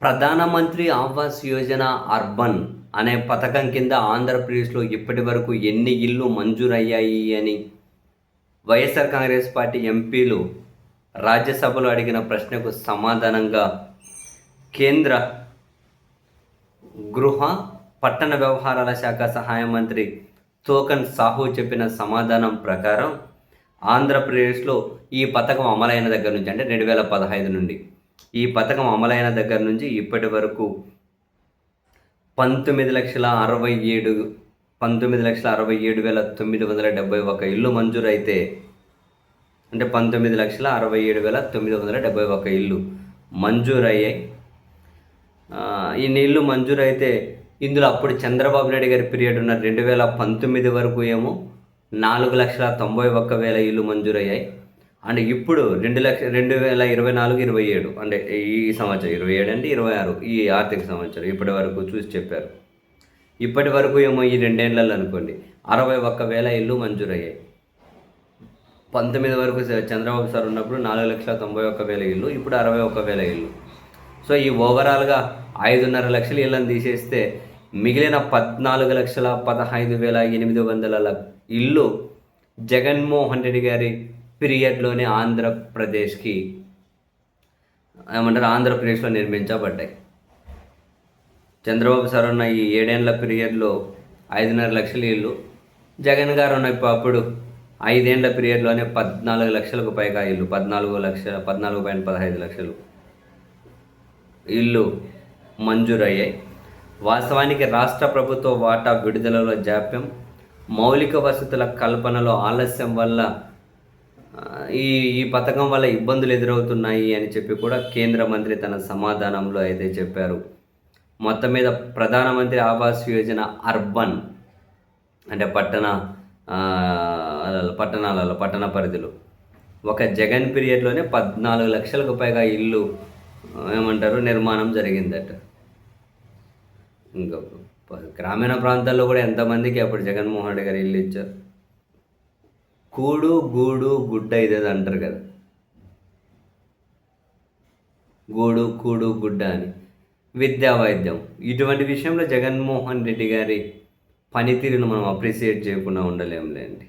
ప్రధానమంత్రి ఆవాస్ యోజన అర్బన్ అనే పథకం కింద ఆంధ్రప్రదేశ్లో ఇప్పటి వరకు ఎన్ని ఇళ్ళు మంజూరయ్యాయి అని వైఎస్ఆర్ కాంగ్రెస్ పార్టీ ఎంపీలు రాజ్యసభలో అడిగిన ప్రశ్నకు సమాధానంగా కేంద్ర గృహ పట్టణ వ్యవహారాల శాఖ సహాయ మంత్రి తోకన్ సాహు చెప్పిన సమాధానం ప్రకారం ఆంధ్రప్రదేశ్లో ఈ పథకం అమలైన దగ్గర నుంచి అంటే 2015 నుండి ఈ పథకం అమలైన దగ్గర నుంచి ఇప్పటి వరకు 19,67,971 ఇల్లు మంజూరైతే అంటే 19,67,971 ఇల్లు మంజూరయ్యాయి. ఇన్ని ఇల్లు మంజూరైతే ఇందులో అప్పుడు చంద్రబాబు నాయుడు గారి పీరియడ్ ఉన్న 2019 వరకు ఏమో 4,91,000 ఇల్లు మంజూరయ్యాయి. అండ్ ఇప్పుడు 2024-27 అంటే ఈ సంవత్సరం 27 అంటే 26 ఈ ఆర్థిక సంవత్సరం ఇప్పటి వరకు చూసి చెప్పారు. ఇప్పటి వరకు ఏమో ఈ 2 ఏళ్లలో అనుకోండి 61,000 ఇల్లు మంజూరయ్యాయి. 19 వరకు చంద్రబాబు సార్ ఉన్నప్పుడు 4,91,000 ఇల్లు, ఇప్పుడు 61,000 ఇల్లు. సో ఈ ఓవరాల్గా 5.5 లక్షల ఇళ్ళని తీసేస్తే మిగిలిన 14,15,800 ఇల్లు జగన్మోహన్ రెడ్డి గారి పీరియడ్లోనే ఆంధ్రప్రదేశ్లో నిర్మించబడ్డాయి. చంద్రబాబు సార్ ఉన్న ఈ 7 ఏళ్ల పీరియడ్లో 5.5 లక్షల ఇల్లు, జగన్ గారు ఉన్న అప్పుడు 5 ఏళ్ల పీరియడ్లోనే 14 లక్షలకు పైగా ఇల్లు, 14.15 లక్షలు ఇల్లు మంజూరయ్యాయి. వాస్తవానికి రాష్ట్ర ప్రభుత్వ వాటా విడుదలలో జాప్యం, మౌలిక వసతుల కల్పనలో ఆలస్యం వల్ల ఈ పథకం వల్ల ఇబ్బందులు ఎదురవుతున్నాయి అని చెప్పి కూడా కేంద్ర మంత్రి తన సమాధానంలో అయితే చెప్పారు. మొత్తం మీద ప్రధానమంత్రి ఆవాస్ యోజన అర్బన్ అంటే పట్టణ పరిధిలో ఒక జగన్ పీరియడ్లోనే 14 లక్షలకు పైగా ఇల్లు నిర్మాణం జరిగిందట. ఇంకా గ్రామీణ ప్రాంతాల్లో కూడా ఎంతమందికి అప్పుడు జగన్మోహన్ రెడ్డి గారు ఇల్లు ఇచ్చారు. కూడు గూడు గుడ్డ ఇదేది అంటారు కదా, గూడు కూడు గుడ్డ అని. విద్యా వైద్యం ఇటువంటి విషయంలో జగన్మోహన్ రెడ్డి గారి పనితీరును మనం అప్రిషియేట్ చేయకుండా ఉండలేంలేండి.